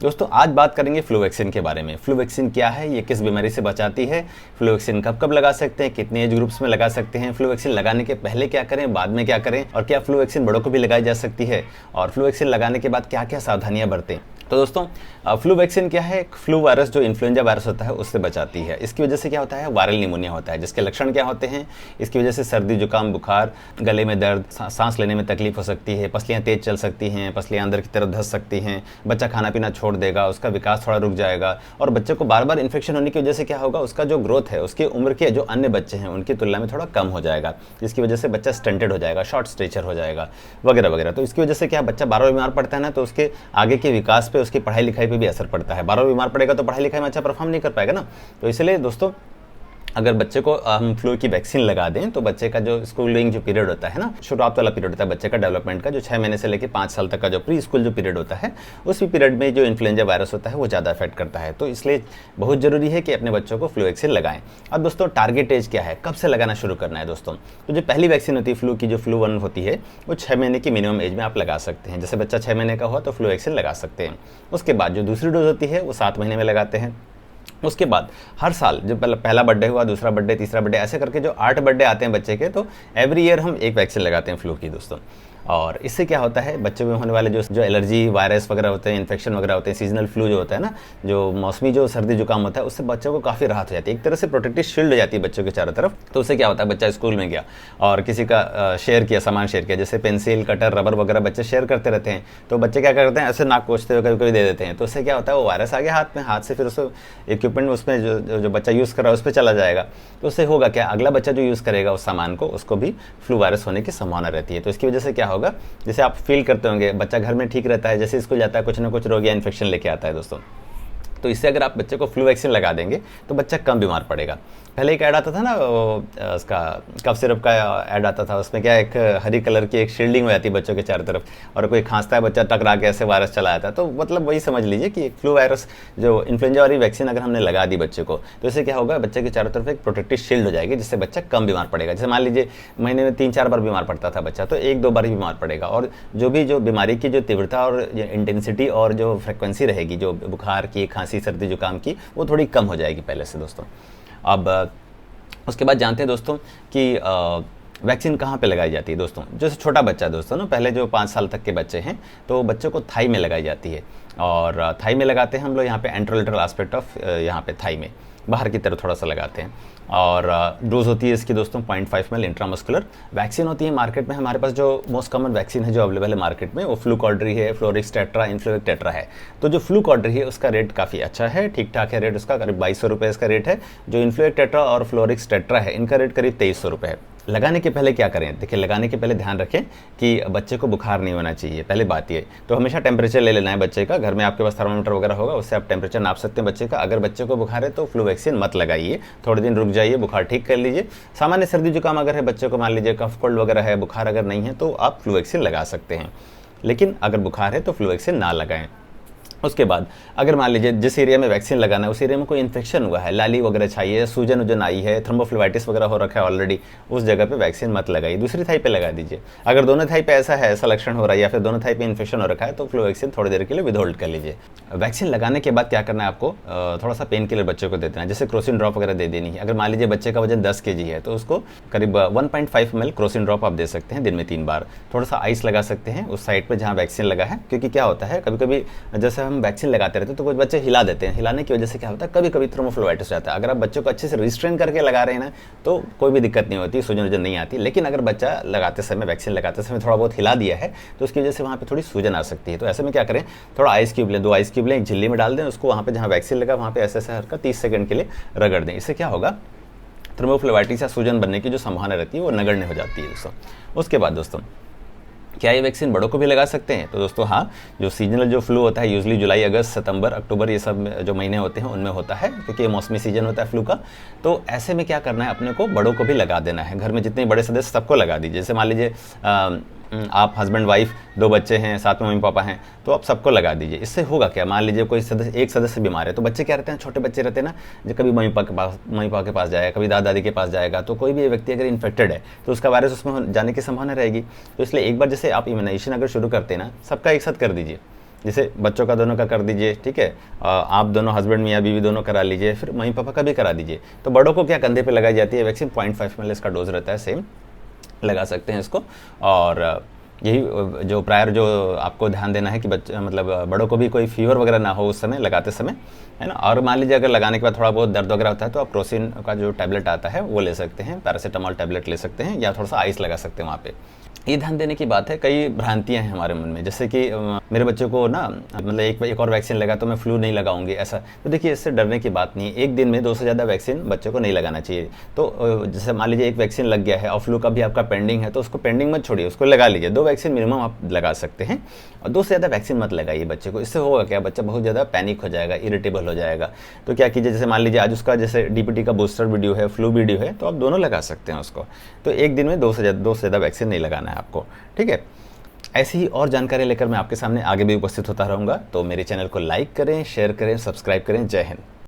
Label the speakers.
Speaker 1: दोस्तों आज बात करेंगे फ्लू वैक्सीन के बारे में। फ्लू वैक्सीन क्या है, ये किस बीमारी से बचाती है, फ्लू वैक्सीन कब कब लगा सकते हैं, कितने एज ग्रुप्स में लगा सकते हैं, फ्लू वैक्सीन लगाने के पहले क्या करें, बाद में क्या करें, और क्या फ्लू वैक्सीन बड़ों को भी लगाई जा सकती है, और फ्लू वैक्सीन लगाने के बाद क्या क्या सावधानियां बरतें। तो दोस्तों फ्लू वैक्सीन क्या है, फ्लू वायरस जो इन्फ्लुएंजा वायरस होता है उससे बचाती है। इसकी वजह से क्या होता है, वायरल निमोनिया होता है, जिसके लक्षण क्या होते हैं, इसकी वजह से सर्दी जुकाम बुखार, गले में दर्द, सांस लेने में तकलीफ हो सकती है, पसलियाँ तेज चल सकती हैं, पसलियाँ अंदर की तरफ धंस सकती हैं, बच्चा खाना पीना छोड़ देगा, उसका विकास थोड़ा रुक जाएगा, और बच्चे को बार बार इन्फेक्शन होने की वजह से क्या होगा, उसका जो ग्रोथ है उसकी उम्र के जो अन्य बच्चे हैं उनकी तुलना में थोड़ा कम हो जाएगा, जिसकी वजह से बच्चा स्टंटेड हो जाएगा, शॉर्ट स्ट्रेचर हो जाएगा वगैरह वगैरह। तो इसकी वजह से क्या, बच्चा बार बार बीमार पड़ता है ना, तो उसके आगे के विकास पे, उसकी पढ़ाई लिखाई भी असर पड़ता है। बार बार बीमार पड़ेगा तो पढ़ाई लिखाई में अच्छा परफॉर्म नहीं कर पाएगा ना। तो इसलिए दोस्तों अगर बच्चे को हम फ्लू की वैक्सीन लगा दें तो बच्चे का जो स्कूलिंग जो पीरियड होता है ना, शुरुआत वाला पीरियड होता है बच्चे का डेवलपमेंट का, जो 6 महीने से लेकर 5 साल तक का जो प्री स्कूल जो पीरियड होता है, उस पीरियड में जो इन्फ्लुएंजा वायरस होता है वो ज़्यादा अफेक्ट करता है। तो इसलिए बहुत ज़रूरी है कि अपने बच्चों को फ्लू वैक्सीन लगाएं। अब दोस्तों टारगेट एज क्या है, कब से लगाना शुरू करना है दोस्तों, तो जो पहली वैक्सीन होती है फ्लू की, जो फ्लू 1 होती है, वो 6 महीने की मिनिमम एज में आप लगा सकते हैं। जैसे बच्चा 6 महीने का हुआ तो फ्लू वैक्सीन लगा सकते हैं। उसके बाद जो दूसरी डोज होती है वो 7 महीने में लगाते हैं। उसके बाद हर साल जब पहला बर्थडे हुआ, दूसरा बर्थडे, तीसरा बर्थडे, ऐसे करके जो 8 बर्थडे आते हैं बच्चे के, तो एवरी ईयर हम एक वैक्सीन लगाते हैं फ्लू की दोस्तों। और इससे क्या होता है, बच्चों में होने वाले जो एलर्जी वायरस वगैरह होते हैं, इन्फेक्शन वगैरह होते हैं, सीजनल फ्लू जो होता है ना, जो मौसमी जो सर्दी जुकाम होता है, उससे बच्चों को काफ़ी राहत हो जाती है। एक तरह से प्रोटेक्टिव शील्ड हो जाती है बच्चों के चारों तरफ। तो उससे क्या होता है, बच्चा स्कूल में गया और किसी का शेयर किया, सामान शेयर किया, जैसे पेंसिल, कटर, रबर वगैरह बच्चे शेयर करते रहते हैं, तो बच्चे क्या करते हैं, ऐसे नाक पोंछते हुए कभी कभी दे देते हैं। तो उससे क्या होता है, वो वायरस आ गया हाथ में, हाथ से फिर उसको इक्विपमेंट उसमें जो बच्चा यूज़ कर रहा है उस पर चला जाएगा। तो उससे होगा क्या, अगला बच्चा जो यूज़ करेगा उस सामान को, उसको भी फ्लू वायरस होने की संभावना रहती है। तो इसकी वजह से क्या होगा, जैसे आप फील करते होंगे, बच्चा घर में ठीक रहता है, जैसे स्कूल जाता है कुछ ना कुछ रोग या इन्फेक्शन लेके आता है दोस्तों। तो इससे अगर आप बच्चे को फ्लू वैक्सीन लगा देंगे तो बच्चा कम बीमार पड़ेगा। पहले एक ऐड आता था ना, उसका कफ सिरप का ऐड आता था, उसमें क्या एक हरी कलर की एक शील्डिंग हो जाती है बच्चों के चारों तरफ, और कोई खांसता है बच्चा टकरा के ऐसे वायरस चला जाता है। तो मतलब वही समझ लीजिए कि एक फ्लू वायरस जो इन्फ्लुएंजा वाली वैक्सीन अगर हमने लगा दी बच्चे को, तो इससे क्या होगा, बच्चे के चारों तरफ एक प्रोटेक्टिव शील्ड हो जाएगी, जिससे बच्चा कम बीमार पड़ेगा। जैसे मान लीजिए महीने में 3-4 बार बीमार पड़ता था बच्चा, तो 1-2 बार ही बीमार पड़ेगा, और जो बीमारी की जो तीव्रता और इंटेंसिटी और जो फ्रिक्वेंसी रहेगी, जो बुखार की, खांसी, सर्दी जुकाम की, वो थोड़ी कम हो जाएगी पहले से दोस्तों। अब उसके बाद जानते हैं दोस्तों कि वैक्सीन कहाँ पे लगाई जाती है दोस्तों। जैसे छोटा बच्चा दोस्तों ना, पहले जो 5 साल तक के बच्चे हैं, तो बच्चों को थाई में लगाई जाती है, और थाई में लगाते हैं हम लोग यहाँ पे एंट्रोलेटरल एस्पेक्ट ऑफ, यहाँ पे थाई में बाहर की तरफ थोड़ा सा लगाते हैं। और डोज होती है इसकी दोस्तों 0.5 ml इंट्रामस्कुलर। वैक्सीन होती है मार्केट में, हमारे पास जो मोस्ट कॉमन वैक्सीन है जो अवेलेबल है मार्केट में, वो फ्लूकॉड्री है, फ्लोरिक्स टेट्रा, इन्फ्लुएंजा टेट्रा है। तो जो फ्लूकॉड्री है उसका रेट काफ़ी अच्छा है, ठीक ठाक है रेट उसका, करीब 2200 रुपये इसका रेट है। जो इन्फ्लुएंजा टेट्रा और फ्लोरिक्स टेट्रा है, इनका रेट करीब 2300 रुपये है। लगाने के पहले क्या करें, देखिए लगाने के पहले ध्यान रखें कि बच्चे को बुखार नहीं होना चाहिए, पहले बात ये। तो हमेशा टेम्परेचर ले लेना है बच्चे का, घर में आपके पास थर्मामीटर वगैरह होगा, उससे आप टेम्परेचर नाप सकते हैं बच्चे का। अगर बच्चे को बुखार है तो फ्लू वैक्सीन मत लगाइए, थोड़े दिन रुक जाइए, बुखार ठीक कर लीजिए। सामान्य सर्दी जुकाम अगर है बच्चे को, मान लीजिए कफ कोल्ड वगैरह है, बुखार अगर नहीं है, तो आप फ्लू वैक्सीन लगा सकते हैं। लेकिन अगर बुखार है तो फ्लू वैक्सीन ना लगाएं। उसके बाद अगर मान लीजिए जिस एरिया में वैक्सीन लगाना है उस एरिया में कोई इन्फेक्शन हुआ है, लाली वगैरह चाहिए, सूजन उजन आई है, थ्रोम्बोफ्लेबाइटिस वगैरह हो रखा है ऑलरेडी, उस जगह पे वैक्सीन मत लगाइए, दूसरी थाई पे लगा दीजिए। अगर दोनों थाई पे ऐसा है, ऐसा लक्षण हो रहा है, या फिर दोनों थाई पे इन्फेक्शन हो रखा है, तो फ्लू वैक्सीन थोड़ी देर के लिए विदहोल्ड कर लीजिए। वैक्सीन लगाने के बाद क्या करना है आपको, थोड़ा सा पेन किलर बच्चे को दे देना है, जैसे क्रोसिन ड्रॉप वगैरह दे देनी है। अगर मान लीजिए बच्चे का वजन 10 kg है, तो उसको करीब 1.5 ml क्रोसिन ड्रॉप आप दे सकते हैं दिन में 3 बार। थोड़ा सा आइस लगा सकते हैं उस साइड पर जहाँ वैक्सीन लगा है, क्योंकि क्या होता है, कभी कभी जैसे हम वैक्सीन लगाते रहते हैं तो कुछ बच्चे हिला देते हैं, हिलाने की वजह से क्या होता है, कभी कभी थ्रोम्बोफ्लेबाइटिस जाता है। अगर आप बच्चों को अच्छे से रिस्ट्रेन करके लगा रहे हैं ना, तो कोई भी दिक्कत नहीं होती, सूजन वजन नहीं आती। लेकिन अगर बच्चा लगाते समय, वैक्सीन लगाते समय थोड़ा बहुत हिला दिया है, तो उसकी वजह से वहाँ पे थोड़ी सूजन आ सकती है। तो ऐसे में क्या करें, थोड़ा आइस क्यूब लें, 2 आइस क्यूब लें, एक झिल्ली में डाल दें, उसको वहाँ पे जहाँ वैक्सीन लगा वहाँ पे ऐसे ऐसे हल्का 30 सेकंड के लिए रगड़ दें। इससे क्या होगा, थ्रोम्बोफ्लेबाइटिस या सूजन बनने की जो संभावना रहती है वो नगण्य हो जाती है दोस्तों। उसके बाद दोस्तों क्या ये वैक्सीन बड़ों को भी लगा सकते हैं, तो दोस्तों हाँ, जो सीजनल जो फ्लू होता है यूजली जुलाई, अगस्त, सितंबर, अक्टूबर, ये सब जो महीने होते हैं उनमें होता है, क्योंकि ये मौसमी सीजन होता है फ्लू का। तो ऐसे में क्या करना है, अपने को बड़ों को भी लगा देना है। घर में जितने बड़े सदस्य सबको लगा दीजिए। जैसे मान लीजिए आप हस्बैंड वाइफ 2 बच्चे हैं, साथ में मम्मी पापा हैं, तो आप सबको लगा दीजिए। इससे होगा क्या, मान लीजिए कोई सदस्य, एक सदस्य बीमार है, तो बच्चे क्या रहते हैं, छोटे बच्चे रहते हैं ना, जो कभी मम्मी पापा के पास जाएगा, कभी दादा दादी के पास जाएगा, तो कोई भी व्यक्ति अगर इन्फेक्टेड है तो उसका वायरस उसमें जाने की संभावना रहेगी। तो इसलिए एक बार जैसे आप इम्यूनाइजेशन अगर शुरू करते हैं ना, सबका एक साथ कर दीजिए। जैसे बच्चों का दोनों का कर दीजिए, ठीक है, आप दोनों हस्बैंड मियाँ बीवी दोनों करा लीजिए, फिर मम्मी पापा का भी करा दीजिए। तो बड़ों को क्या कंधे पे लगाई जाती है वैक्सीन, 0.5 ml इसका डोज रहता है, सेम लगा सकते हैं इसको। और यही जो प्रायर जो आपको ध्यान देना है कि बच्चे मतलब बड़ों को भी कोई फीवर वगैरह ना हो उस समय लगाते समय, है ना। और मान लीजिए अगर लगाने के बाद थोड़ा बहुत दर्द वगैरह होता है तो आप क्रोसिन का जो टैबलेट आता है वो ले सकते हैं, पैरासीटामॉल टैबलेट ले सकते हैं, या थोड़ा सा आइस लगा सकते हैं वहाँ पे। ये ध्यान देने की बात है, कई भ्रांतियां हैं हमारे मन में, जैसे कि मेरे बच्चे को ना मतलब एक और वैक्सीन लगा तो मैं फ्लू नहीं लगाऊंगी ऐसा। तो देखिए इससे डरने की बात नहीं है, एक दिन में 2 से ज़्यादा वैक्सीन बच्चे को नहीं लगाना चाहिए। तो जैसे मान लीजिए एक वैक्सीन लग गया है और फ्लू का भी आपका पेंडिंग है, तो उसको पेंडिंग मत छोड़िए, उसको लगा लीजिए। 2 वैक्सीन मिनिमम आप लगा सकते हैं, और 2 से ज़्यादा वैक्सीन मत लगाइए बच्चे को। इससे होगा क्या, बच्चा बहुत ज़्यादा पैनिक हो जाएगा, इरिटेबल हो जाएगा। तो क्या कीजिए, जैसे मान लीजिए आज उसका जैसे डीपीटी का बूस्टर वीडियो है, फ्लू वीडियो है, तो आप दोनों लगा सकते हैं उसको। तो एक दिन में 2 से ज़्यादा वैक्सीन नहीं लगाना है आपको, ठीक है। ऐसी ही और जानकारी लेकर मैं आपके सामने आगे भी उपस्थित होता रहूँगा। तो मेरे चैनल को लाइक करें, शेयर करें, सब्सक्राइब करें। जय हिंद।